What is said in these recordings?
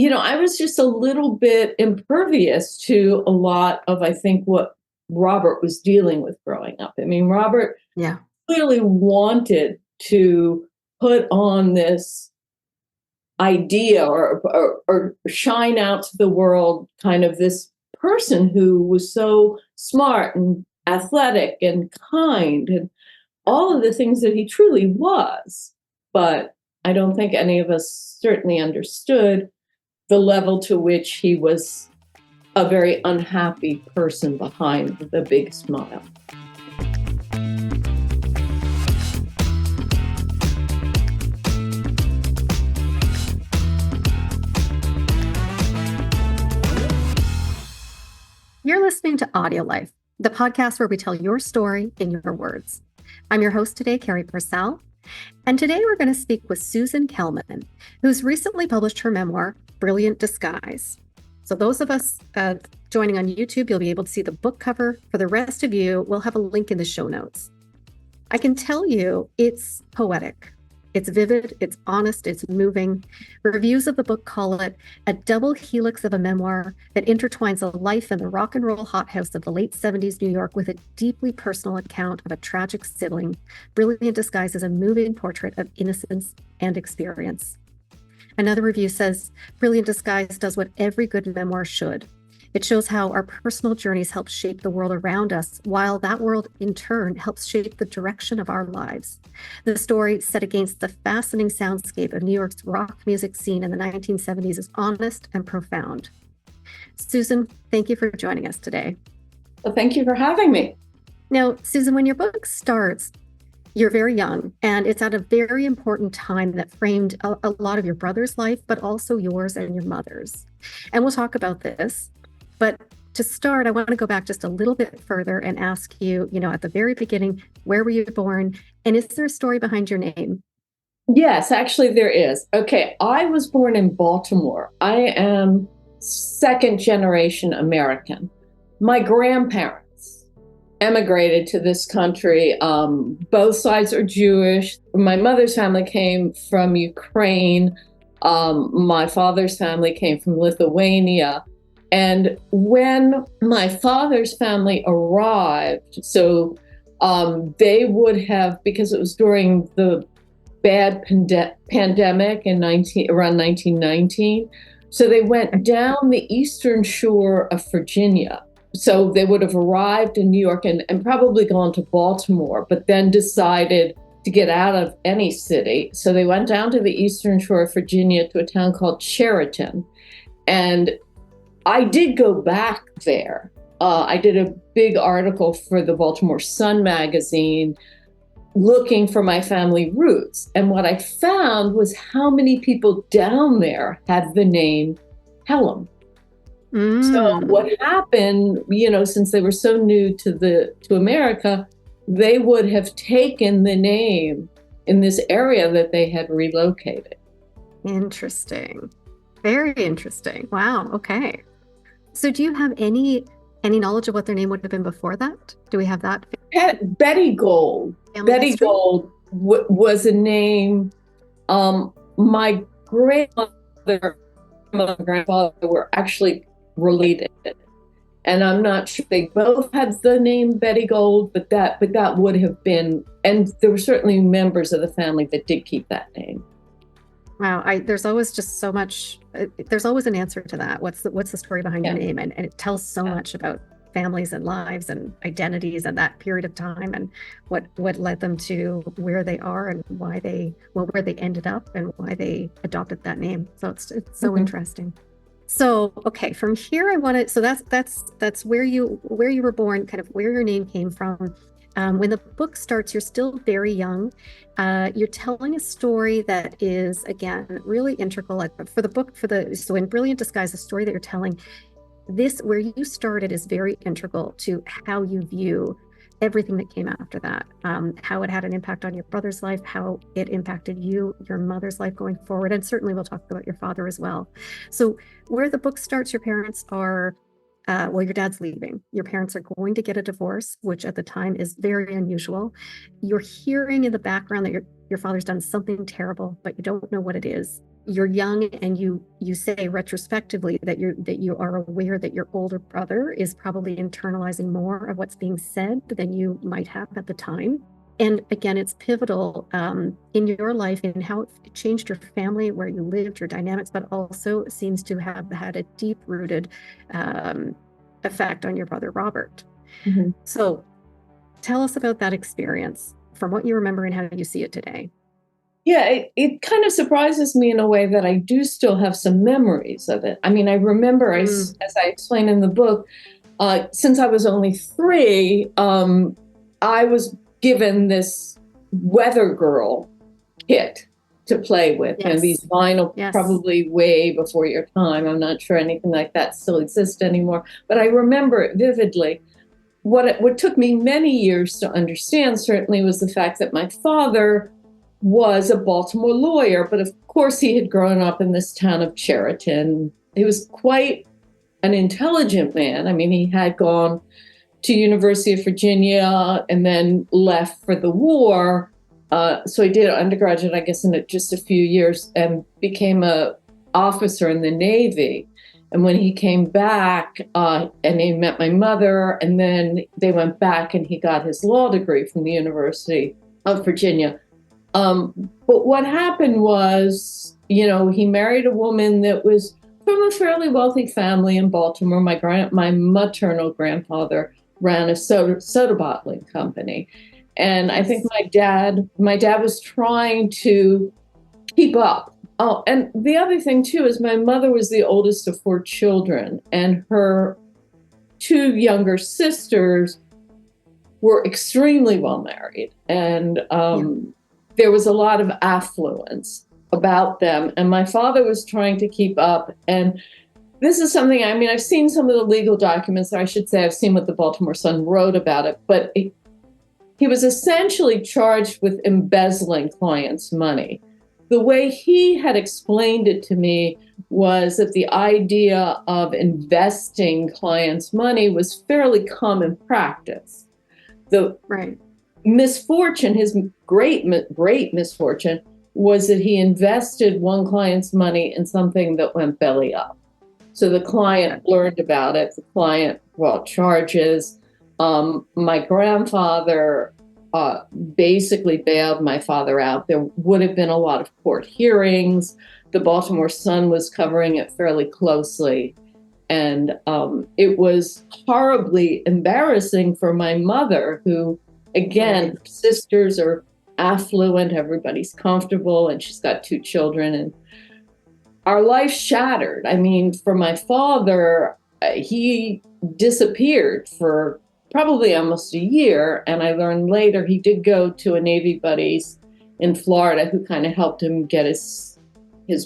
I was just a little bit impervious to a lot of, I think, what Robert was dealing with growing up. I mean, Robert Yeah. clearly wanted to put on this idea or shine out to the world kind of this person who was so smart and athletic and kind and all of the things that he truly was. But I don't think any of us certainly understood the level to which he was a very unhappy person behind the big smile. You're listening to AudioLife, the podcast where we tell your story in your words. I'm your host today, Carrie Purcell, and today we're going to speak with Susan Kellam, who's recently published her memoir, Brilliant Disguise. So those of us joining on YouTube, you'll be able to see the book cover. For the rest of you, we'll have a link in the show notes. I can tell you it's poetic. It's vivid, it's honest, it's moving. Reviews of the book call it a double helix of a memoir that intertwines a life in the rock and roll hothouse of the late 70s New York with a deeply personal account of a tragic sibling. Brilliant Disguise is a moving portrait of innocence and experience. Another review says, Brilliant Disguise does what every good memoir should. It shows how our personal journeys help shape the world around us, while that world, in turn, helps shape the direction of our lives. The story, set against the fascinating soundscape of New York's rock music scene in the 1970s, is honest and profound. Susan, thank you for joining us today. Well, thank you for having me. Now, Susan, when your book starts, you're very young, and it's at a very important time that framed a lot of your brother's life, but also yours and your mother's. And we'll talk about this. But to start, I want to go back just a little bit further and ask you, at the very beginning, where were you born? And is there a story behind your name? Yes, actually there is. Okay, I was born in Baltimore. I am second generation American. My grandparents emigrated to this country. Both sides are Jewish. My mother's family came from Ukraine. My father's family came from Lithuania. And when my father's family arrived, so they would have, because it was during the bad pandemic in around 1919, so they went down the eastern shore of Virginia. So they would have arrived in New York and probably gone to Baltimore, but then decided to get out of any city. So they went down to the eastern shore of Virginia to a town called Sheraton. And I did go back there. I did a big article for the Baltimore Sun magazine looking for my family roots. And what I found was how many people down there had the name Kellam. So what happened, since they were so new to America, they would have taken the name in this area that they had relocated. Interesting. Very interesting. Wow. Okay. So do you have any knowledge of what their name would have been before that? Do we have that? Betty Gold. Betty Gold was a name. My grandmother and my grandfather were actually related. And I'm not sure they both had the name Betty Gold, but that would have been, and there were certainly members of the family that did keep that name. Wow, there's always just so much. There's always an answer to that. What's the story behind your name? And it tells so much about families and lives and identities and that period of time and what led them to where they are and where they ended up and why they adopted that name. So it's so interesting. So okay, from here I want to. So that's where you were born, kind of where your name came from. When the book starts, you're still very young. You're telling a story that is, again, really integral. For the book, so in Brilliant Disguise, the story that you're telling, this where you started is very integral to how you view everything that came after that, how it had an impact on your brother's life, how it impacted you, your mother's life going forward, and certainly we'll talk about your father as well. So where the book starts, your parents are your dad's leaving. Your parents are going to get a divorce, which at the time is very unusual. You're hearing in the background that your father's done something terrible, but you don't know what it is. you're young and you say retrospectively that you are aware that your older brother is probably internalizing more of what's being said than you might have at the time. And again, it's pivotal in your life and how it changed your family, where you lived, your dynamics, but also seems to have had a deep-rooted effect on your brother Robert. Mm-hmm. So tell us about that experience from what you remember and how you see it today. Yeah, it kind of surprises me in a way that I do still have some memories of it. I mean, I remember, as I explained in the book, since I was only 3, I was given this Weather Girl kit to play with. Yes. You know, these vinyl, Yes. probably way before your time. I'm not sure anything like that still exists anymore. But I remember it vividly. What took me many years to understand, certainly, was the fact that my father was a Baltimore lawyer. But of course, he had grown up in this town of Cheriton. He was quite an intelligent man. I mean, he had gone to University of Virginia and then left for the war. So he did undergraduate, I guess, in just a few years, and became a officer in the Navy. And when he came back, and he met my mother, and then they went back and he got his law degree from the University of Virginia. But what happened was, he married a woman that was from a fairly wealthy family in Baltimore. My maternal grandfather ran a soda bottling company. And I think my dad was trying to keep up. Oh, and the other thing too is my mother was the oldest of 4 children, and her 2 younger sisters were extremely well married. And there was a lot of affluence about them. And my father was trying to keep up. And this is something, I mean, I've seen some of the legal documents, or I should say I've seen what the Baltimore Sun wrote about it, but he was essentially charged with embezzling clients' money. The way he had explained it to me was that the idea of investing clients' money was fairly common practice. The misfortune, his great misfortune, was that he invested one client's money in something that went belly up. So the client learned about it. The client brought charges. My grandfather basically bailed my father out. There would have been a lot of court hearings. The Baltimore Sun was covering it fairly closely. And it was horribly embarrassing for my mother, who, again, sisters are affluent, everybody's comfortable, and she's got 2 children. And our life shattered. I mean, for my father, he disappeared for probably almost a year. And I learned later he did go to a Navy buddies in Florida who kind of helped him get his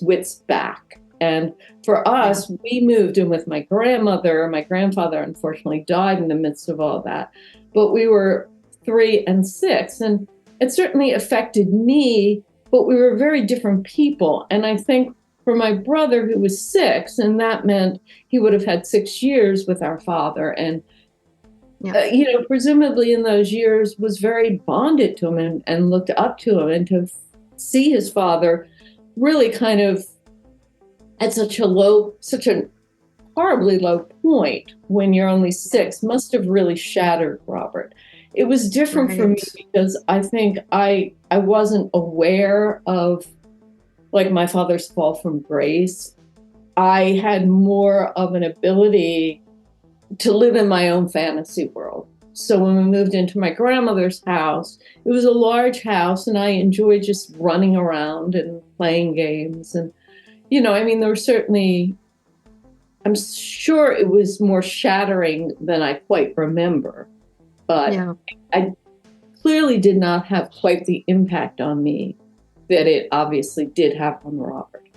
wits back. And for us, we moved in with my grandmother. My grandfather, unfortunately, died in the midst of all that. But we were 3 and 6. And it certainly affected me, but we were very different people. And I think for my brother, who was 6, and that meant he would have had 6 years with our father. And, presumably in those years was very bonded to him and looked up to him. And to see his father really kind of at such a horribly low point when you're only 6 must have really shattered Robert. It was different for me because I think I wasn't aware of, like, my father's fall from grace. I had more of an ability to live in my own fantasy world. So when we moved into my grandmother's house, it was a large house, and I enjoyed just running around and playing games. And, there were certainly, I'm sure it was more shattering than I quite remember. But I clearly did not have quite the impact on me that it obviously did have on Robert.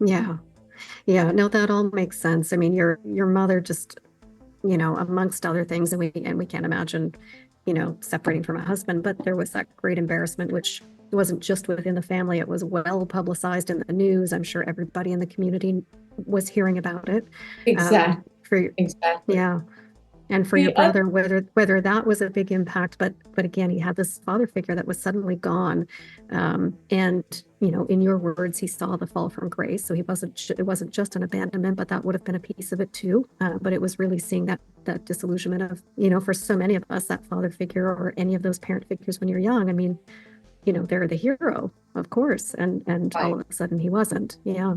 Yeah. No, that all makes sense. I mean, your mother just, amongst other things, and we can't imagine, separating from a husband. But there was that great embarrassment, which wasn't just within the family. It was well publicized in the news. I'm sure everybody in the community was hearing about it. Exactly. Yeah. And for your brother, whether that was a big impact, but again, he had this father figure that was suddenly gone. And in your words, he saw the fall from grace. So it wasn't just an abandonment, but that would have been a piece of it too. But it was really seeing that disillusionment of, for so many of us, that father figure or any of those parent figures when you're young. I mean, they're the hero, of course. And Right. all of a sudden he wasn't. Yeah.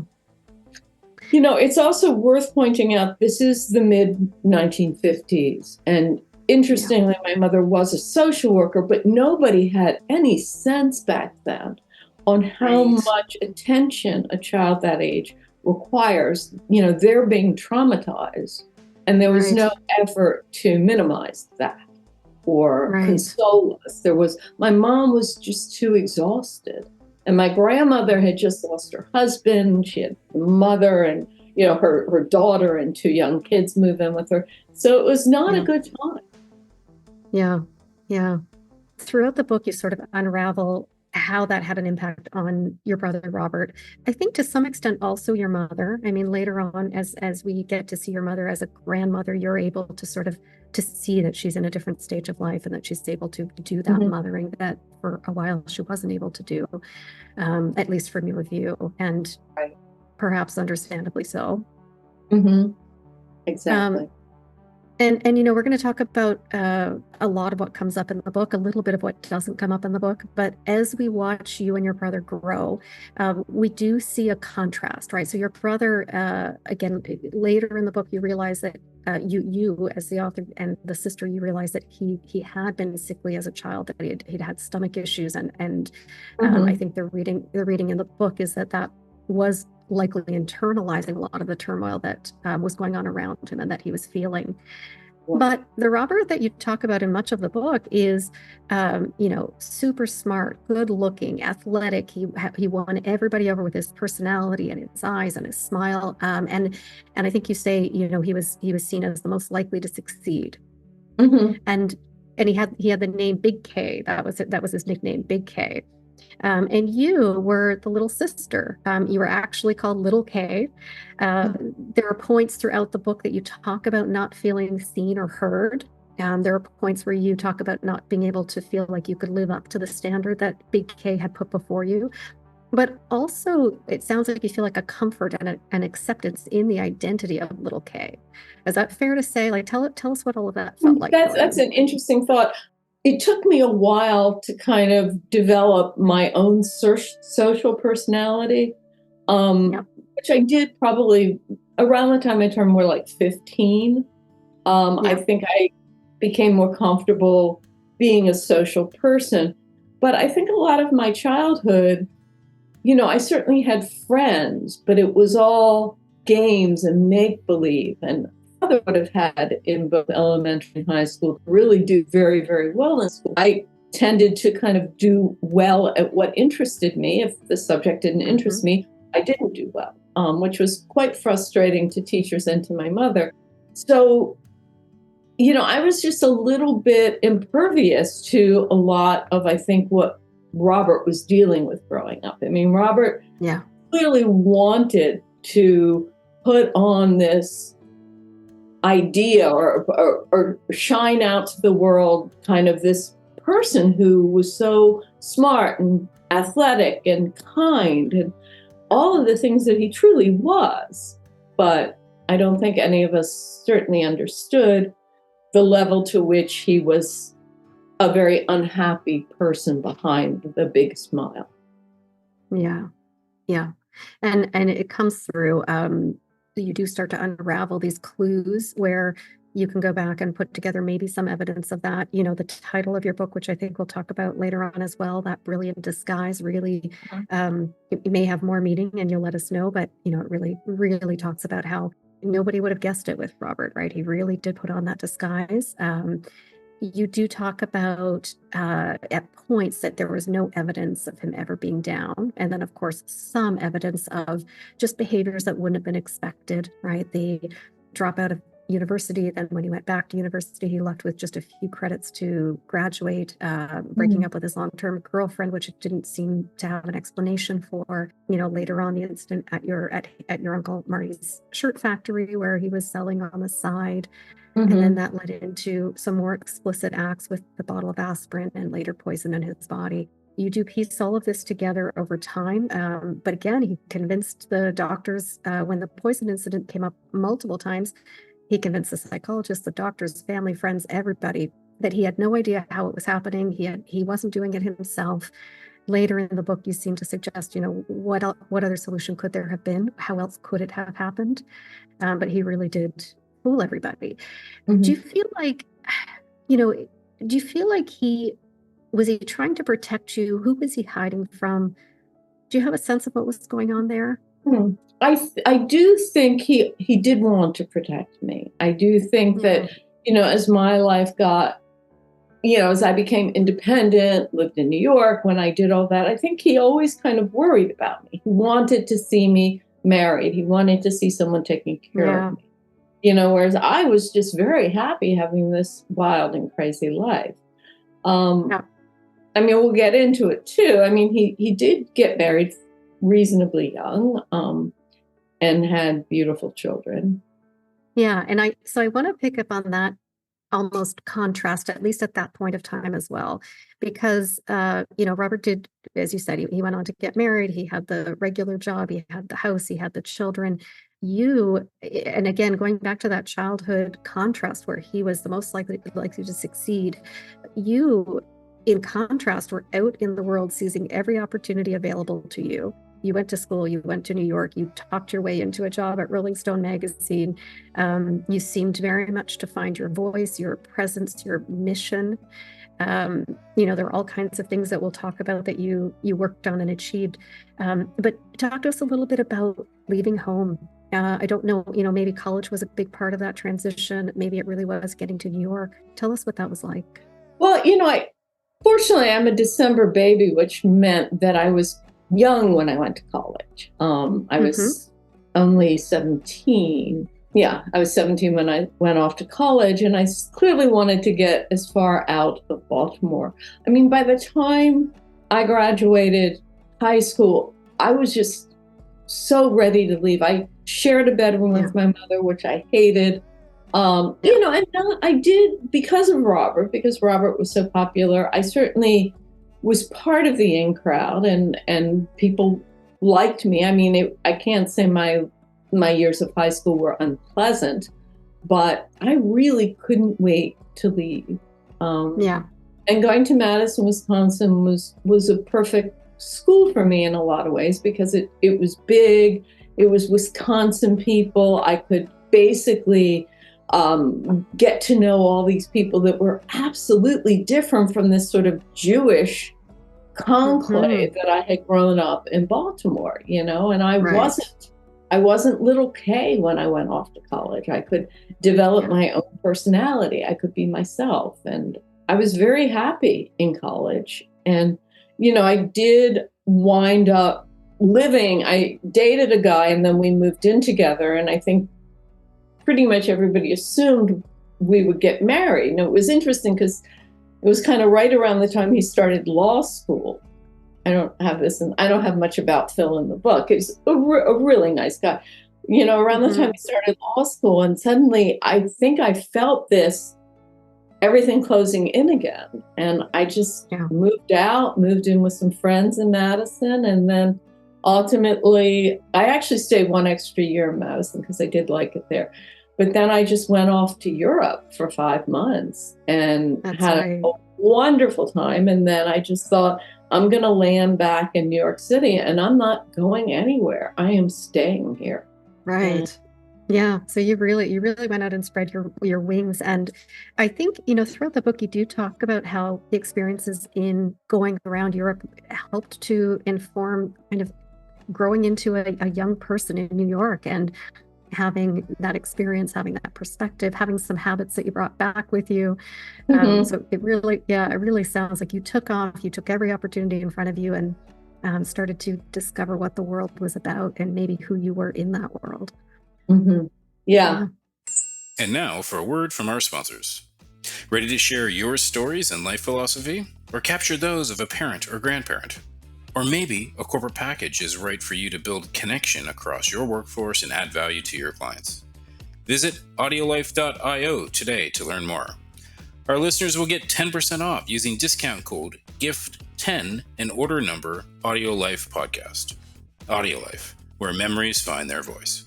It's also worth pointing out this is the mid-1950s. And interestingly, my mother was a social worker, but nobody had any sense back then on how much attention a child that age requires. They're being traumatized, and there was no effort to minimize that or console us. My mom was just too exhausted. And my grandmother had just lost her husband. She had a mother and, her daughter and 2 young kids move in with her. So it was not a good time. Yeah. Yeah. Throughout the book, you sort of unravel how that had an impact on your brother, Robert. I think to some extent also your mother. I mean, later on, as we get to see your mother as a grandmother, you're able to sort of to see that she's in a different stage of life and that she's able to do that mothering that for a while she wasn't able to do, at least from your view, and perhaps understandably so. Exactly. And we're going to talk about a lot of what comes up in the book, a little bit of what doesn't come up in the book. But as we watch you and your brother grow, we do see a contrast, right? So your brother, again, later in the book, you realize that you as the author and the sister, you realize that he had been sickly as a child, that he'd had stomach issues, and I think the reading in the book is that was likely internalizing a lot of the turmoil that was going on around him and that he was feeling. But the Robert that you talk about in much of the book is, super smart, good looking, athletic. He won everybody over with his personality and his eyes and his smile. And I think you say, he was seen as the most likely to succeed. And he had the name Big K. That was his nickname, Big K. And you were the little sister. You were actually called Little K. There are points throughout the book that you talk about not feeling seen or heard. There are points where you talk about not being able to feel like you could live up to the standard that Big K had put before you. But also, it sounds like you feel like a comfort and an acceptance in the identity of Little K. Is that fair to say? Like, tell us what all of that felt like. That's an interesting thought. It took me a while to kind of develop my own social personality, which I did probably around the time I turned more like 15. I think I became more comfortable being a social person. But I think a lot of my childhood, I certainly had friends, but it was all games and make-believe. And I would have had in both elementary and high school really do very, very well in school. I tended to kind of do well at what interested me. If the subject didn't interest me, I didn't do well, which was quite frustrating to teachers and to my mother. So, I was just a little bit impervious to a lot of, I think, what Robert was dealing with growing up. I mean, Robert clearly wanted to put on this idea or shine out to the world kind of this person who was so smart and athletic and kind and all of the things that he truly was. But I don't think any of us certainly understood the level to which he was a very unhappy person behind the big smile. Yeah. And it comes through. You do start to unravel these clues where you can go back and put together maybe some evidence of that. The title of your book, which I think we'll talk about later on as well, That Brilliant Disguise, really, it may have more meaning and you'll let us know, but, it really, really talks about how nobody would have guessed it with Robert, right? He really did put on that disguise. You do talk about at points that there was no evidence of him ever being down. And then, of course, some evidence of just behaviors that wouldn't have been expected, right? The drop out of university. Then when he went back to university, he left with just a few credits to graduate, breaking up with his long-term girlfriend, which it didn't seem to have an explanation for. Later on, the incident at your Uncle Marty's shirt factory where he was selling on the side. And then that led into some more explicit acts with the bottle of aspirin and later poison in his body. You do piece all of this together over time. But again, he convinced the doctors when the poison incident came up multiple times, he convinced the psychologists, the doctors, family, friends, everybody that he had no idea how it was happening. He wasn't doing it himself. Later in the book, you seem to suggest, what other solution could there have been? How else could it have happened? But he really did fool everybody. Do you feel like, was he trying to protect you? Who was he hiding from? Do you have a sense of what was going on there? I do think he did want to protect me. I do think that, as my life got, as I became independent, lived in New York, when I did all that, I think he always kind of worried about me. He wanted to see me married. He wanted to see someone taking care of me. Whereas I was just very happy having this wild and crazy life. We'll get into it too. He did get married reasonably young, and had beautiful children. Yeah. And I want to pick up on that almost contrast, at least at that point of time as well, because, Robert did, as you said, he went on to get married. He had the regular job, he had the house, he had the children. And again, going back to that childhood contrast where he was the most likely to succeed, you, in contrast, were out in the world seizing every opportunity available to you. You went to school, you went to New York, you talked your way into a job at Rolling Stone magazine. You seemed very much to find your voice, your presence, your mission. There are all kinds of things that we'll talk about that you worked on and achieved. But talk to us a little bit about leaving home. I don't know, maybe college was a big part of that transition. Maybe it really was getting to New York. Tell us what that was like. Well, fortunately, I'm a December baby, which meant that I was young when I went to college. I was only 17. Yeah, I was 17 when I went off to college, and I clearly wanted to get as far out of Baltimore. By the time I graduated high school, I was just so ready to leave. I shared a bedroom with my mother, which I hated. And I did because Robert was so popular. I certainly was part of the in crowd, and people liked me. I can't say my years of high school were unpleasant, but I really couldn't wait to leave. And going to Madison, Wisconsin was a perfect school for me in a lot of ways, because it was big. It was Wisconsin people. I could basically get to know all these people that were absolutely different from this sort of Jewish conclave that I had grown up in Baltimore, and I wasn't little K when I went off to college. I could develop my own personality. I could be myself. And I was very happy in college. And, I did wind up living. I dated a guy, and then we moved in together. And I think pretty much everybody assumed we would get married. And it was interesting because it was kind of right around the time he started law school. I don't have much about Phil in the book. He's a really nice guy. Around the time he started law school, and suddenly I think I felt everything closing in again. And I just moved in with some friends in Madison. And then ultimately, I actually stayed one extra year in Madison because I did like it there. But then I just went off to Europe for 5 months and had a wonderful time. And then I just thought, I'm going to land back in New York City, and I'm not going anywhere. I am staying here. Right. Yeah. So you really went out and spread your wings. And I think, throughout the book, you do talk about how the experiences in going around Europe helped to inform kind of growing into a young person in New York, and having that experience, having that perspective, having some habits that you brought back with you. So it really sounds like you took every opportunity in front of you, and started to discover what the world was about and maybe who you were in that world. Yeah. And now for a word from our sponsors. Ready to share your stories and life philosophy? Or capture those of a parent or grandparent? Or maybe a corporate package is right for you to build connection across your workforce and add value to your clients. Visit audiolife.io today to learn more. Our listeners will get 10% off using discount code GIFT10 and order number AudioLife Podcast. AudioLife, where memories find their voice.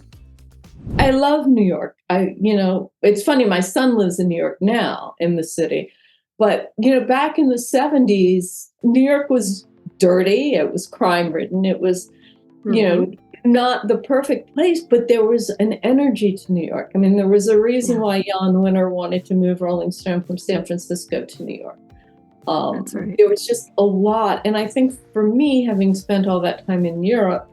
I love New York. It's funny, my son lives in New York now, in the city. But, back in the 70s, New York was dirty. It was crime-ridden. It was, not the perfect place, but there was an energy to New York. I mean, there was a reason why Jan Winter wanted to move Rolling Stone from San Francisco to New York. That's right. There was just a lot. And I think for me, having spent all that time in Europe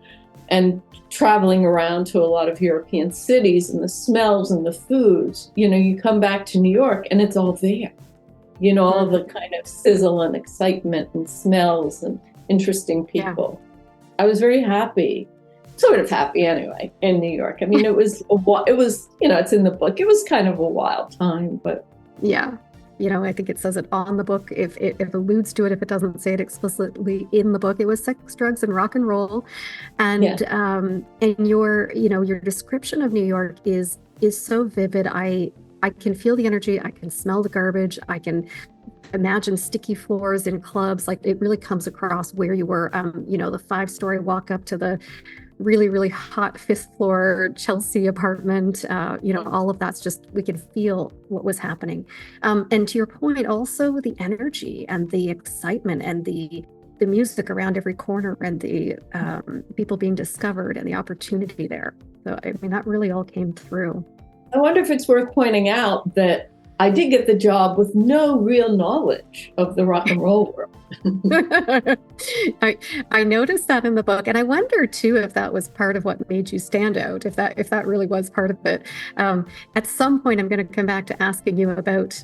and traveling around to a lot of European cities, and the smells and the foods, you come back to New York and it's all there. All the kind of sizzle and excitement and smells and interesting people. Yeah. I was very happy, sort of happy anyway, in New York. I mean, it was it's in the book. It was kind of a wild time, but yeah. I think it says it on the book. If it alludes to it, if it doesn't say it explicitly in the book, it was sex, drugs, and rock and roll. And and your description of New York is so vivid. I can feel the energy. I can smell the garbage. I can imagine sticky floors in clubs. Like, it really comes across where you were. The 5-story walk up to the really, really hot 5th floor Chelsea apartment. All of that's just, we could feel what was happening. And to your point, also the energy and the excitement and the music around every corner and the people being discovered and the opportunity there. So, I mean, that really all came through. I wonder if it's worth pointing out that I did get the job with no real knowledge of the rock and roll world. I noticed that in the book, and I wonder too if that was part of what made you stand out. If that really was part of it. At some point, I'm going to come back to asking you about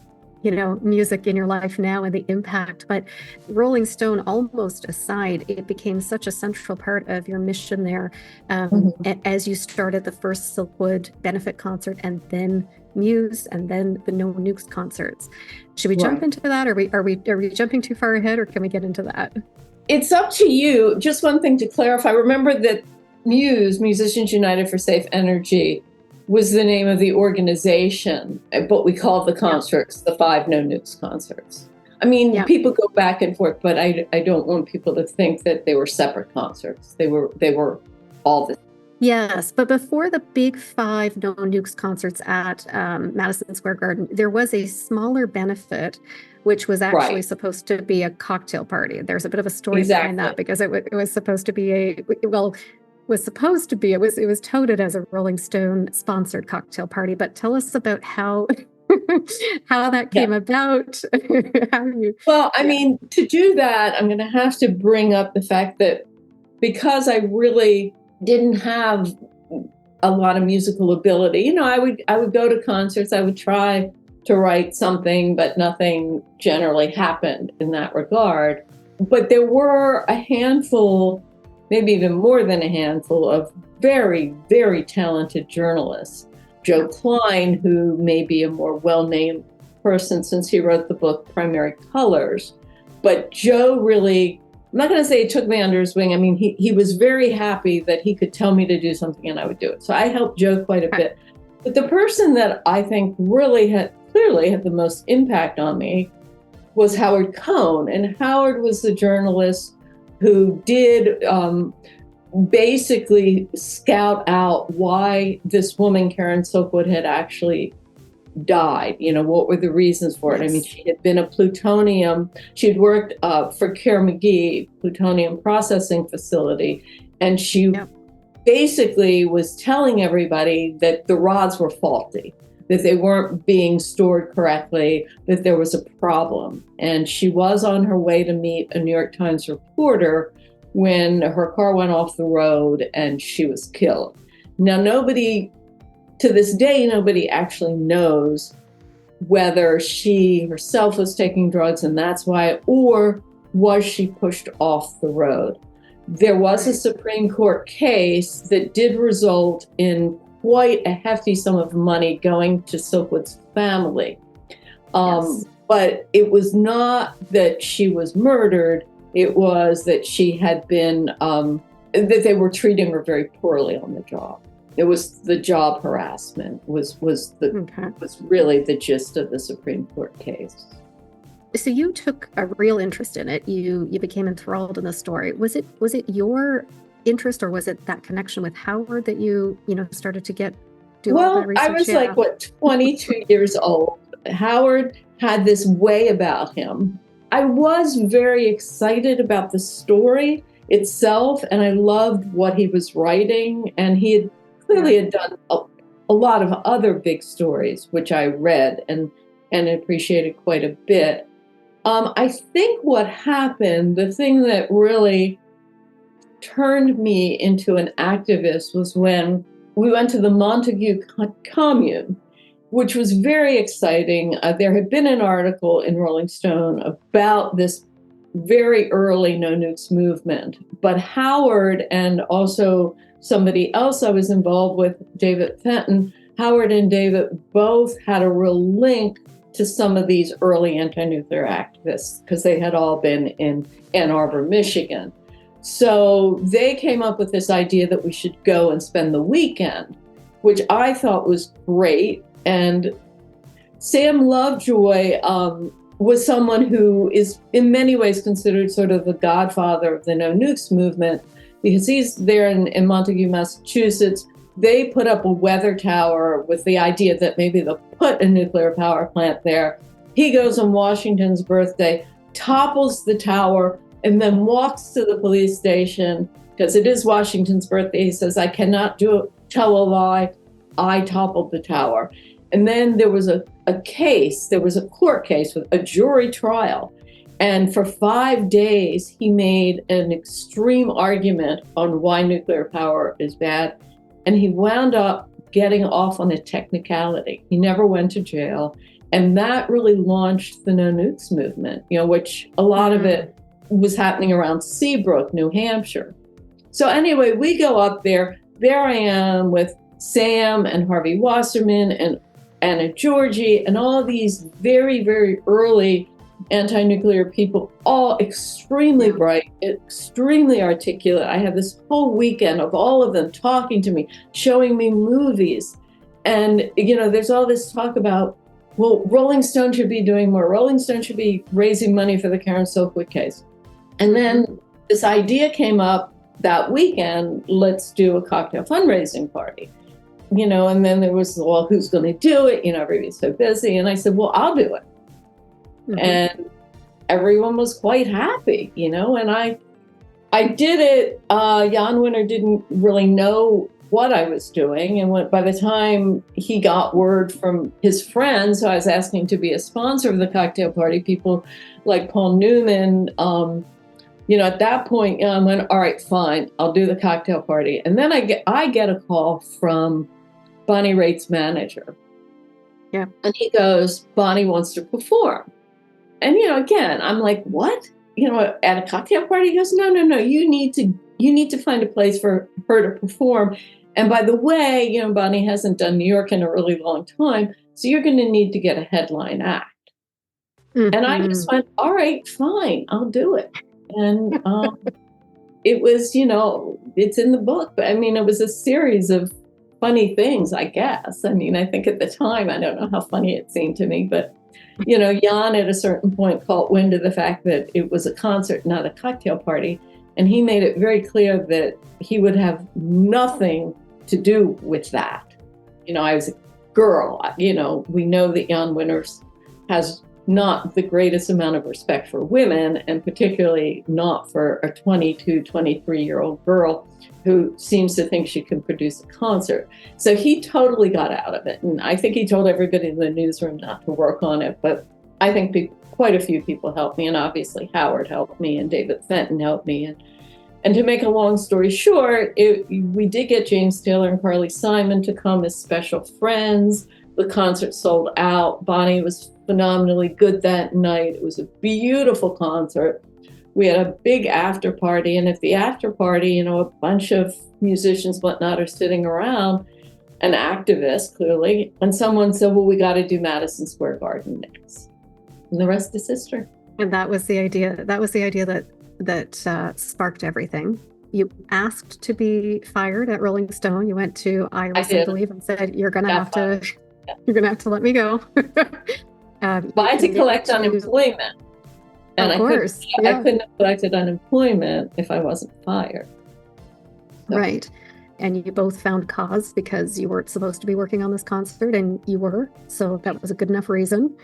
music in your life now and the impact. But Rolling Stone, almost aside, it became such a central part of your mission there as you started the first Silkwood benefit concert, and then Muse, and then the No Nukes concerts. Should we jump into that? Are we jumping too far ahead, or can we get into that? It's up to you. Just one thing to clarify. Remember that Muse, Musicians United for Safe Energy, was the name of the organization, but we call the concerts the 5 No Nukes concerts. I mean, people go back and forth, but I don't want people to think that they were separate concerts. They were all the. Yes, but before the big 5 No Nukes concerts at Madison Square Garden, there was a smaller benefit, which was actually supposed to be a cocktail party. There's a bit of a story behind that, because it was supposed to be it was touted as a Rolling Stone sponsored cocktail party. But tell us about how that came about. I mean, to do that, I'm going to have to bring up the fact that because I really didn't have a lot of musical ability, I would go to concerts, I would try to write something, but nothing generally happened in that regard. But there were a handful, maybe even more than a handful, of very, very talented journalists. Joe Klein, who may be a more well-named person since he wrote the book Primary Colors. But Joe really, I'm not going to say he took me under his wing. I mean, he was very happy that he could tell me to do something and I would do it. So I helped Joe quite a bit. But the person that I think really clearly had the most impact on me was Howard Cohn. And Howard was the journalist who did basically scout out why this woman, Karen Silkwood, had actually died. What were the reasons for it? I mean, she had been she'd worked for Kerr McGee, plutonium processing facility, and she basically was telling everybody that the rods were faulty, that they weren't being stored correctly, that there was a problem. And she was on her way to meet a New York Times reporter when her car went off the road and she was killed. Now, to this day, nobody actually knows whether she herself was taking drugs and that's why, or was she pushed off the road. There was a Supreme Court case that did result in quite a hefty sum of money going to Silkwood's family. Yes. But it was not that she was murdered. It was that she had been, that they were treating her very poorly on the job. It was the job harassment was really the gist of the Supreme Court case. So you took a real interest in it. You became enthralled in the story. Was it your interest, or was it that connection with Howard that you started to do all that research? I was 22 years old. Howard had this way about him. I was very excited about the story itself, and I loved what he was writing. And he had clearly done a lot of other big stories, which I read and appreciated quite a bit. I think what happened, the thing that really turned me into an activist, was when we went to the Montague Commune, which was very exciting. There had been an article in Rolling Stone about this very early No Nukes movement, but Howard and also somebody else I was involved with, David Fenton, Howard and David both had a real link to some of these early anti-nuclear activists because they had all been in Ann Arbor, Michigan. So they came up with this idea that we should go and spend the weekend, which I thought was great. And Sam Lovejoy was someone who is in many ways considered sort of the godfather of the No Nukes movement, because he's there in Montague, Massachusetts. They put up a weather tower with the idea that maybe they'll put a nuclear power plant there. He goes on Washington's birthday, topples the tower, and then walks to the police station, because it is Washington's birthday. He says, "I cannot tell a lie. I toppled the tower." And then there was a court case with a jury trial. And for 5 days, he made an extreme argument on why nuclear power is bad. And he wound up getting off on a technicality. He never went to jail. And that really launched the No Nukes movement, which a lot of it was happening around Seabrook, New Hampshire. So anyway, we go up there. There I am with Sam and Harvey Wasserman and Anna Georgi and all these very, very early anti-nuclear people, all extremely bright, extremely articulate. I had this whole weekend of all of them talking to me, showing me movies. And, there's all this talk about, well, Rolling Stone should be doing more. Rolling Stone should be raising money for the Karen Silkwood case. And then this idea came up that weekend, let's do a cocktail fundraising party. And then there was, well, who's going to do it? Everybody's so busy. And I said, well, I'll do it. Mm-hmm. And everyone was quite happy, and I did it. Jan Winter didn't really know what I was doing. And by the time he got word from his friends, who I was asking to be a sponsor of the cocktail party, people like Paul Newman, at that point, I went, all right, fine, I'll do the cocktail party. And then I get a call from Bonnie Raitt's manager. Yeah. And he goes, Bonnie wants to perform. And, again, I'm like, what? At a cocktail party? He goes, no, you need to find a place for her to perform. And by the way, Bonnie hasn't done New York in a really long time, so you're going to need to get a headline act. Mm-hmm. And I just went, all right, fine, I'll do it. And it was, it's in the book, but it was a series of funny things, I guess. I think at the time, I don't know how funny it seemed to me, but, Jan at a certain point caught wind of the fact that it was a concert, not a cocktail party. And he made it very clear that he would have nothing to do with that. I was a girl. We know that Jan Winters has not the greatest amount of respect for women, and particularly not for a 22, 23-year-old girl who seems to think she can produce a concert. So he totally got out of it. And I think he told everybody in the newsroom not to work on it. But I think quite a few people helped me. And obviously Howard helped me and David Fenton helped me. And to make a long story short, we did get James Taylor and Carly Simon to come as special friends. The concert sold out. Bonnie was phenomenally good that night. It was a beautiful concert. We had a big after party. And at the after party, a bunch of musicians, whatnot, are sitting around. an activist, clearly. And someone said, well, we got to do Madison Square Garden next. And the rest is history. And that was the idea. That was the idea that sparked everything. You asked to be fired at Rolling Stone. You went to Iris, I believe, and said, you're going to have to, you're going to have to let me go. But I had to collect unemployment. And of course. I couldn't have collected unemployment if I wasn't fired. So. Right. And you both found cause because you weren't supposed to be working on this concert, and you were. So that was a good enough reason.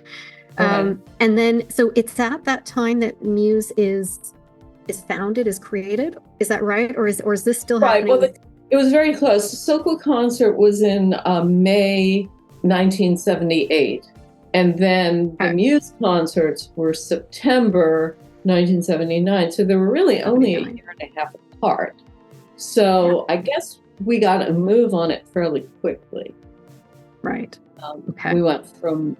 And then, so it's at that time that Muse is founded, is created. Is that right? Or is this still happening? Right. Well, it was very close. The Sokol concert was in May 1978. And then the Muse concerts were September 1979. So they were really only a year and a half apart. So I guess we got a move on it fairly quickly. Right. We went from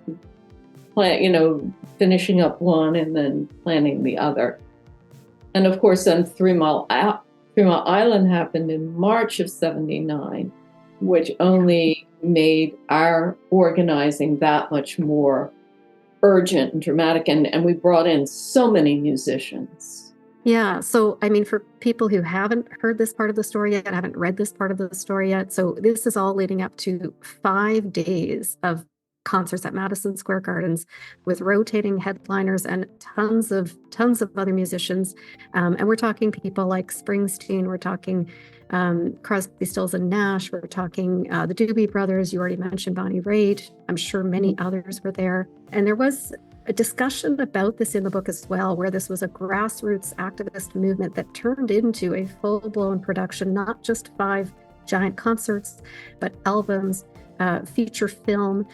finishing up one and then planning the other. And of course, then 3 Mile Island happened in March of 79, which only made our organizing that much more urgent and dramatic. And we brought in so many musicians. Yeah. So, I mean, for people who haven't heard this part of the story yet, haven't read this part of the story yet, so this is all leading up to 5 days of concerts at Madison Square Gardens with rotating headliners and tons of other musicians. And we're talking people like Springsteen, we're talking Crosby, Stills and Nash, we're talking the Doobie Brothers, you already mentioned Bonnie Raitt, I'm sure many others were there. And there was a discussion about this in the book as well, where this was a grassroots activist movement that turned into a full-blown production, not just 5 giant concerts, but albums, feature film.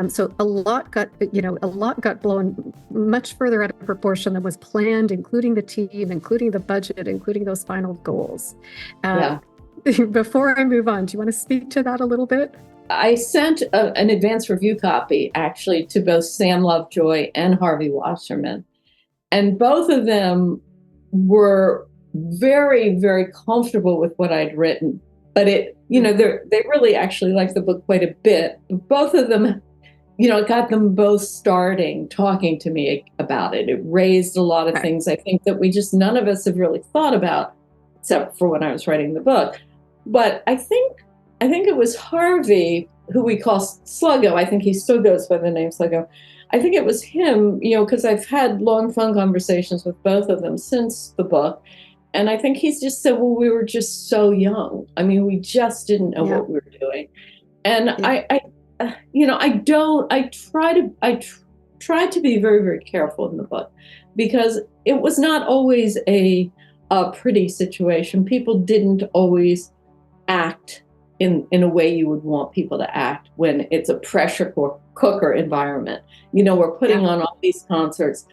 So a lot got blown much further out of proportion than was planned, including the team, including the budget, including those final goals. Before I move on, do you want to speak to that a little bit? I sent an advance review copy, actually, to both Sam Lovejoy and Harvey Wasserman. And both of them were very, very comfortable with what I'd written. But they really actually liked the book quite a bit. Both of them, it got them both talking to me about it. It raised a lot of things, I think, that none of us have really thought about, except for when I was writing the book. But I think it was Harvey, who we call Sluggo. I think he still goes by the name Sluggo. I think it was him, because I've had long phone conversations with both of them since the book. And I think he's just said, well, we were just so young. I mean, we just didn't know what we were doing. And I try to be very, very careful in the book, because it was not always a pretty situation. People didn't always act in a way you would want people to act when it's a pressure cooker environment. We're putting on all these concerts.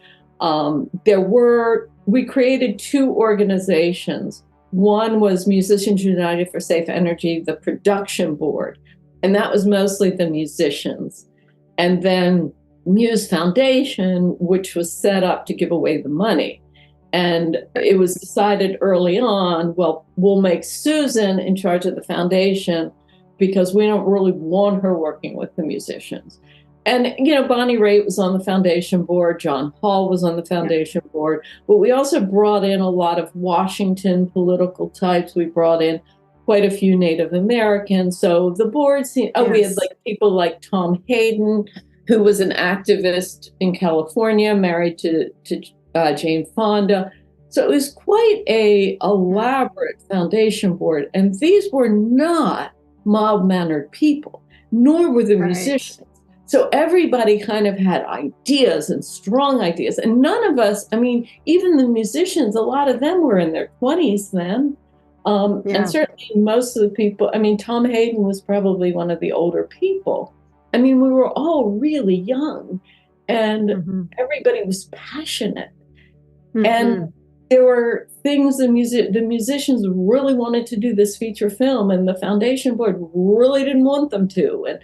We created 2 organizations. One was Musicians United for Safe Energy, the production board, and that was mostly the musicians. And then Muse Foundation, which was set up to give away the money. And it was decided early on, well, we'll make Susan in charge of the foundation because we don't really want her working with the musicians. And, Bonnie Raitt was on the foundation board, John Hall was on the foundation board, but we also brought in a lot of Washington political types. We brought in quite a few Native Americans. So the board we had people like Tom Hayden, who was an activist in California, married to Jane Fonda. So it was quite a elaborate foundation board. And these were not mild-mannered people, nor were the musicians. So everybody kind of had ideas and strong ideas. And none of us, even the musicians, a lot of them were in their 20s then. And certainly most of the people, Tom Hayden was probably one of the older people. We were all really young, and everybody was passionate. And there were things the musicians really wanted to do this feature film, and the foundation board really didn't want them to. And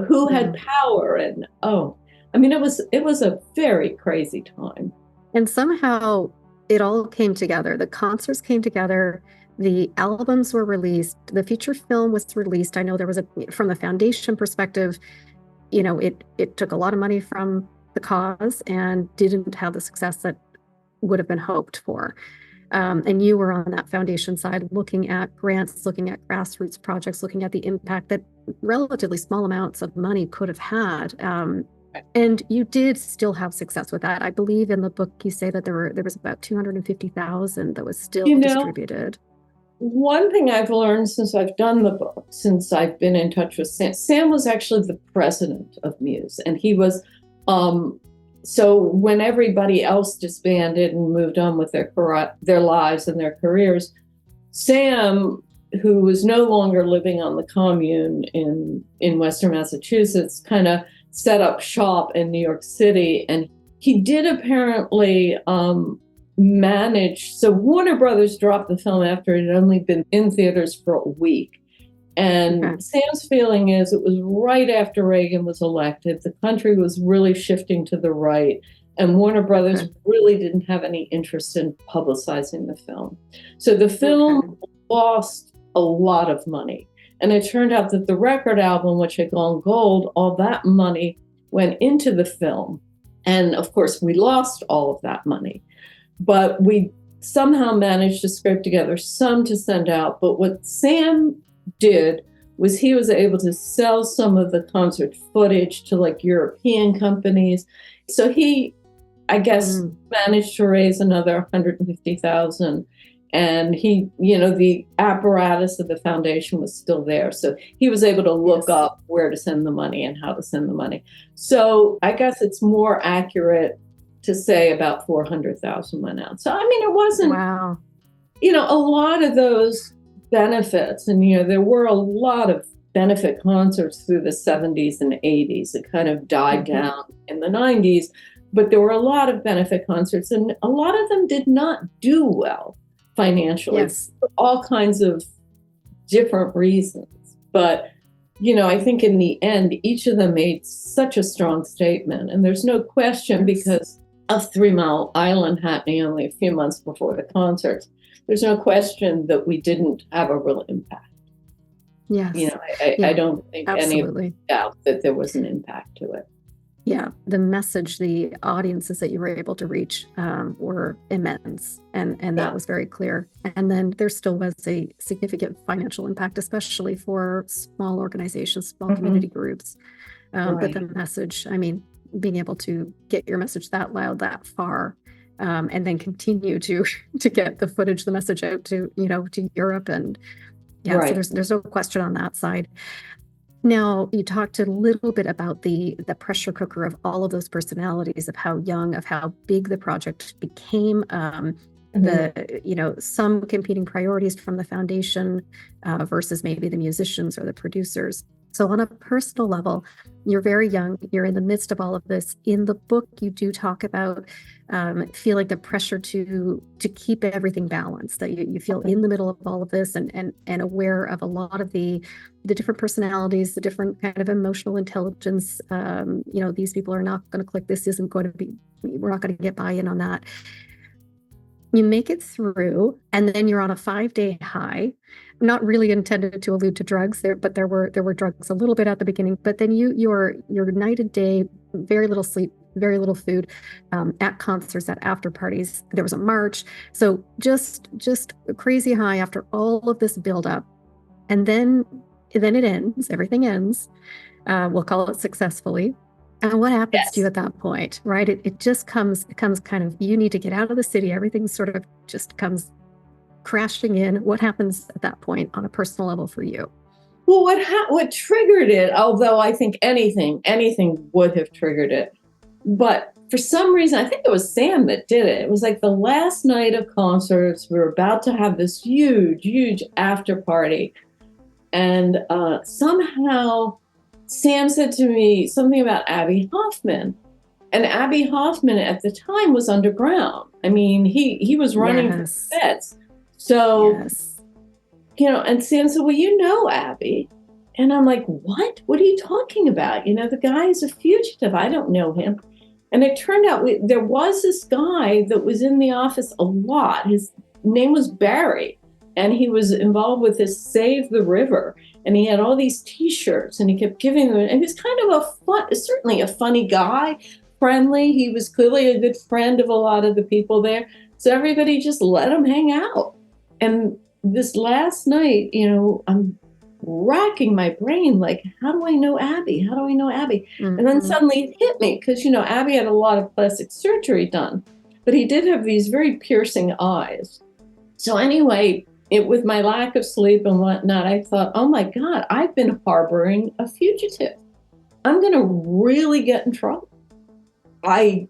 who had power? And it was a very crazy time. And somehow it all came together. The concerts came together. The albums were released. The feature film was released. I know there was from the foundation perspective, it took a lot of money from the cause and didn't have the success that would have been hoped for. And you were on that foundation side, looking at grants, looking at grassroots projects, looking at the impact that relatively small amounts of money could have had. And you did still have success with that. I believe in the book you say that there was about 250,000 that was still distributed. One thing I've learned since I've done the book, since I've been in touch with Sam was actually the president of Muse, and he was so when everybody else disbanded and moved on with their lives and their careers, Sam, who was no longer living on the commune in Western Massachusetts, kind of set up shop in New York City. And he did apparently manage. So Warner Brothers dropped the film after it had only been in theaters for a week. And Sam's feeling is it was right after Reagan was elected. The country was really shifting to the right. And Warner Brothers really didn't have any interest in publicizing the film. So the film lost a lot of money. And it turned out that the record album, which had gone gold, all that money went into the film. And of course, we lost all of that money. But we somehow managed to scrape together some to send out. But what Sam did was he was able to sell some of the concert footage to like European companies. So he, I guess, managed to raise another 150,000. And he, the apparatus of the foundation was still there. So he was able to look up where to send the money and how to send the money. So I guess it's more accurate to say about 400,000 went out. So, I mean, it wasn't, a lot of those benefits. And, there were a lot of benefit concerts through the 70s and 80s. It kind of died down in the 90s, but there were a lot of benefit concerts, and a lot of them did not do well financially for all kinds of different reasons. But, I think in the end, each of them made such a strong statement. And there's no question, because of 3 Mile Island happening only a few months before the concerts, there's no question that we didn't have a real impact. Yes. I don't think any doubt that there was an impact to it. Yeah, the message, the audiences that you were able to reach were immense, and that was very clear. And then there still was a significant financial impact, especially for small organizations, small community groups. But the message, I mean, being able to get your message that loud, that far, and then continue to get the footage, the message out to to Europe, and so there's no question on that side. Now, you talked a little bit about the pressure cooker of all of those personalities, of how young, of how big the project became, some competing priorities from the foundation versus maybe the musicians or the producers. So on a personal level, you're very young, you're in the midst of all of this. In the book, you do talk about feeling the pressure to keep everything balanced, that you feel in the middle of all of this and aware of a lot of the different personalities, the different kind of emotional intelligence. These people are not going to click. This isn't going to be, we're not going to get buy-in on that. You make it through, and then you're on a 5-day high. Not really intended to allude to drugs there, but there were drugs a little bit at the beginning. But then your night and day, very little sleep, very little food, at concerts, at after parties. There was a march, so just a crazy high after all of this build up, and then it ends. Everything ends. We'll call it successfully. And what happens to you at that point, right? It just comes kind of, you need to get out of the city. Everything sort of just comes crashing in. What happens at that point on a personal level for you? Well, what triggered it, although I think anything would have triggered it, but for some reason, I think it was Sam that did it. It was like the last night of concerts. We were about to have this huge after party. And somehow Sam said to me something about Abbie Hoffman. And Abbie Hoffman at the time was underground. I mean, he was running for feds. So, and Sam said, well, Abbie. And I'm like, what? What are you talking about? The guy is a fugitive. I don't know him. And it turned out there was this guy that was in the office a lot. His name was Barry. and he was involved with this Save the River. And he had all these T-shirts, and he kept giving them. And he was kind of certainly a funny guy, friendly. He was clearly a good friend of a lot of the people there. So everybody just let him hang out. And this last night, I'm racking my brain, like, how do I know Abby? How do I know Abby? Mm-hmm. And then suddenly it hit me, because, Abby had a lot of plastic surgery done, but he did have these very piercing eyes. So anyway, with my lack of sleep and whatnot, I thought, oh my God, I've been harboring a fugitive. I'm going to really get in trouble. I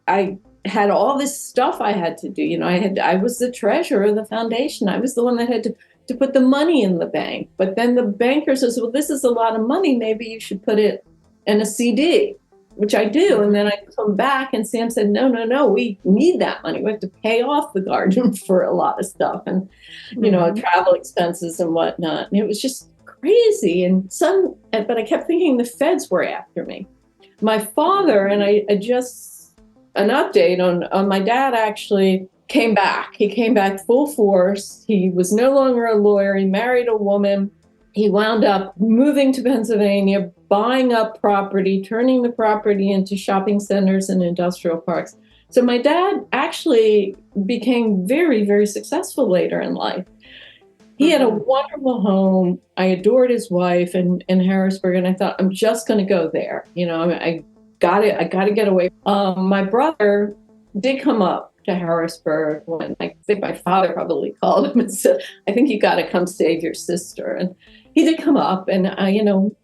had all this stuff I had to do. I was the treasurer of the foundation. I was the one that had to put the money in the bank. But then the banker says, well, this is a lot of money. Maybe you should put it in a CD, which I do. And then I come back and Sam said, no, we need that money. We have to pay off the garden for a lot of stuff and, travel expenses and whatnot. And it was just crazy. But I kept thinking the feds were after me. My father, and an update on my dad actually came back. He came back full force. He was no longer a lawyer. He married a woman. He wound up moving to Pennsylvania, buying up property, turning the property into shopping centers and industrial parks. So my dad actually became very, very successful later in life. He had a wonderful home. I adored his wife in Harrisburg, and I thought, I'm just going to go there. I got to get away. My brother did come up to Harrisburg when I think my father probably called him and said, I think you got to come save your sister. And he did come up, and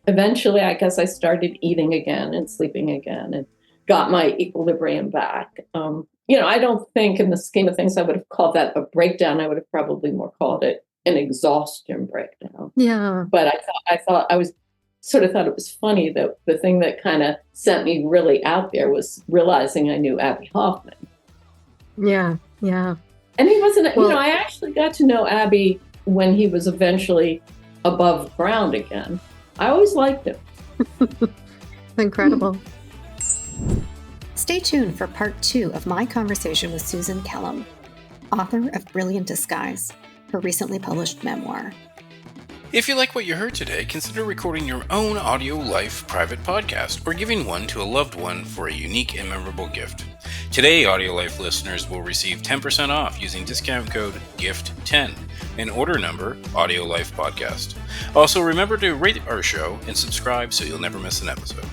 eventually I guess I started eating again and sleeping again and got my equilibrium back. I don't think in the scheme of things I would have called that a breakdown. I would have probably more called it an exhaustion breakdown. Yeah. But I thought it was funny that the thing that kind of sent me really out there was realizing I knew Abby Hoffman. Yeah. Yeah. And he wasn't, I actually got to know Abby when he was eventually above ground again. I always liked him. Incredible. Stay tuned for part 2 of my conversation with Susan Kellam, author of Brilliant Disguise, her recently published memoir. If you like what you heard today, consider recording your own AudioLife private podcast or giving one to a loved one for a unique and memorable gift. Today, AudioLife listeners will receive 10% off using discount code GIFT10 and order number AudioLife Podcast. Also, remember to rate our show and subscribe so you'll never miss an episode.